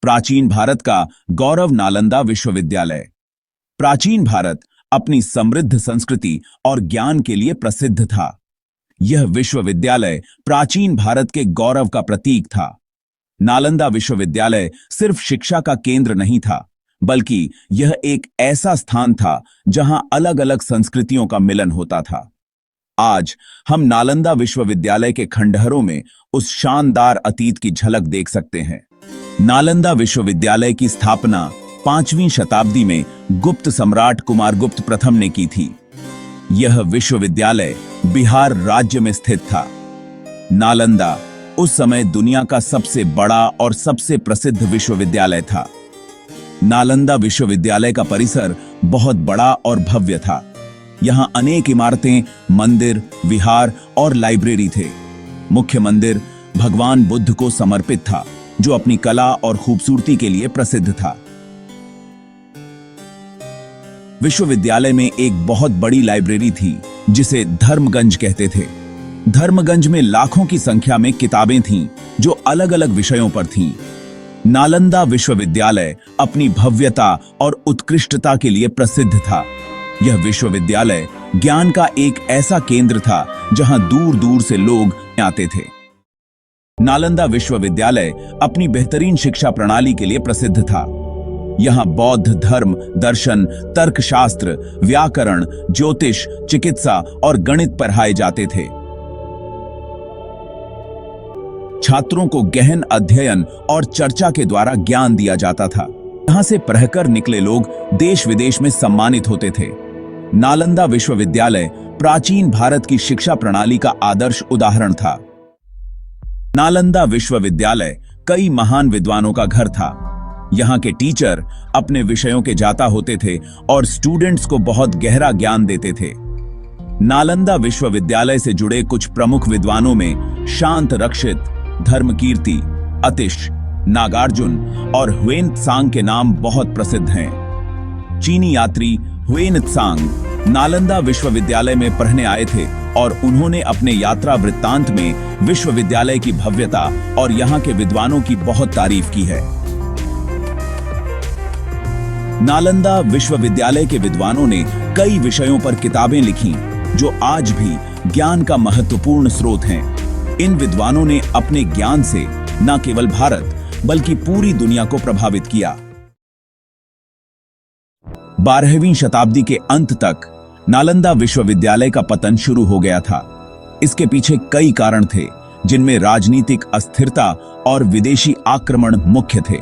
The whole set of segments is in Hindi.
प्राचीन भारत का गौरव नालंदा विश्वविद्यालय। प्राचीन भारत अपनी समृद्ध संस्कृति और ज्ञान के लिए प्रसिद्ध था। यह विश्वविद्यालय प्राचीन भारत के गौरव का प्रतीक था। नालंदा विश्वविद्यालय सिर्फ शिक्षा का केंद्र नहीं था, बल्कि यह एक ऐसा स्थान था जहां अलग-अलग संस्कृतियों का मिलन होता था। आज हम नालंदा विश्वविद्यालय के खंडहरों में उस शानदार अतीत की झलक देख सकते हैं। नालंदा विश्वविद्यालय की स्थापना 5वीं शताब्दी में गुप्त सम्राट कुमारगुप्त प्रथम ने की थी। यह विश्वविद्यालय बिहार राज्य में स्थित था। नालंदा उस समय दुनिया का सबसे बड़ा और सबसे प्रसिद्ध विश्वविद्यालय था। नालंदा विश्वविद्यालय का परिसर बहुत बड़ा और भव्य था। यहां अनेक इमारतें, मंदिर, विहार और लाइब्रेरी थे। मुख्य मंदिर भगवान बुद्ध को समर्पित था, जो अपनी कला और खूबसूरती के लिए प्रसिद्ध था। विश्वविद्यालय में एक बहुत बड़ी लाइब्रेरी थी, जिसे धर्मगंज कहते थे। धर्मगंज में लाखों की संख्या में किताबें थीं, जो अलग-अलग विषयों पर थीं। नालंदा विश्वविद्यालय अपनी भव्यता और उत्कृष्टता के लिए प्रसिद्ध था। यह विश्वविद्यालय ज्ञान का एक ऐसा केंद्र था जहां दूर-दूर से लोग आते थे। नालंदा विश्वविद्यालय अपनी बेहतरीन शिक्षा प्रणाली के लिए प्रसिद्ध था। यहां बौद्ध धर्म, दर्शन, तर्कशास्त्र, व्याकरण, ज्योतिष, चिकित्सा और गणित पढ़ाए जाते थे। छात्रों को गहन अध्ययन और चर्चा के द्वारा ज्ञान दिया जाता था। यहां से पढ़कर निकले लोग देश विदेश में सम्मानित होते थे। नालंदा विश्वविद्यालय प्राचीन भारत की शिक्षा प्रणाली का आदर्श उदाहरण था। नालंदा विश्वविद्यालय कई महान विद्वानों का घर था। यहाँ के टीचर अपने विषयों के जाता होते थे और स्टूडेंट्स को बहुत गहरा ज्ञान देते थे। नालंदा विश्वविद्यालय से जुड़े कुछ प्रमुख विद्वानों में शांत रक्षित, धर्मकीर्ति, अतिश, नागार्जुन और ह्वेन-त्सांग के नाम बहुत प्रसिद्ध हैं। चीनी यात्री ह्वेन-त्सांग नालंदा विश्वविद्यालय में पढ़ने आए थे और उन्होंने अपने यात्रा वृत्तांत में विश्वविद्यालय की भव्यता और यहाँ के विद्वानों की बहुत तारीफ की है। नालंदा विश्वविद्यालय के विद्वानों ने कई विषयों पर किताबें लिखी, जो आज भी ज्ञान का महत्वपूर्ण स्रोत हैं। इन विद्वानों ने अपने ज्ञान से न केवल भारत बल्कि पूरी दुनिया को प्रभावित किया। 12वीं शताब्दी के अंत तक नालंदा विश्वविद्यालय का पतन शुरू हो गया था। इसके पीछे कई कारण थे, जिनमें राजनीतिक अस्थिरता और विदेशी आक्रमण मुख्य थे।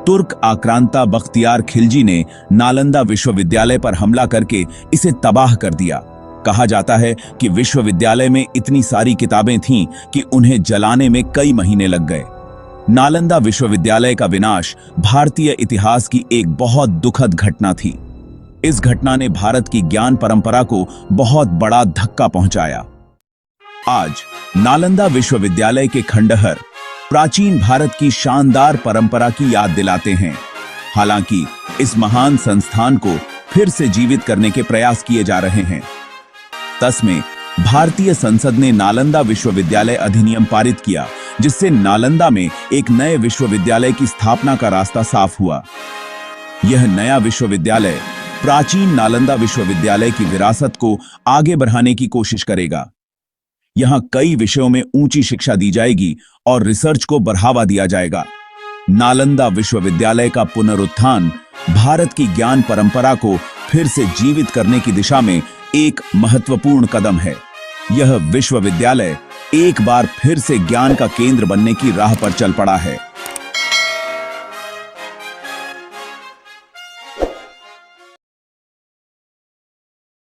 तुर्क आक्रांता बख्तियार खिलजी ने नालंदा विश्वविद्यालय पर हमला करके इसे तबाह कर दिया। कहा जाता है कि विश्वविद्यालय में इतनी सारी किताबें थीं कि उन्हें जलाने में कई महीने लग गए। नालंदा विश्वविद्यालय का विनाश भारतीय इतिहास की एक बहुत दुखद घटना थी। इस घटना ने भारत की ज्ञान परंपरा को बहुत बड़ा धक्का पहुंचाया। आज नालंदा विश्वविद्यालय के खंडहर प्राचीन भारत की शानदार परंपरा की याद दिलाते हैं। हालांकि इस महान संस्थान को फिर से जीवित करने के प्रयास किए जा रहे हैं। 2010 में भारतीय संसद ने नालंदा विश्वविद्यालय अधिनियम पारित किया, जिससे नालंदा में एक नए विश्वविद्यालय की स्थापना का रास्ता साफ हुआ। यह नया विश्वविद्यालय प्राचीन नालंदा विश्वविद्यालय की विरासत को आगे बढ़ाने की कोशिश करेगा। यहां कई विषयों में ऊंची शिक्षा दी जाएगी और रिसर्च को बढ़ावा दिया जाएगा। नालंदा विश्वविद्यालय का पुनरुत्थान भारत की ज्ञान परंपरा को फिर से जीवित करने की दिशा में एक महत्वपूर्ण कदम है। यह विश्वविद्यालय एक बार फिर से ज्ञान का केंद्र बनने की राह पर चल पड़ा है।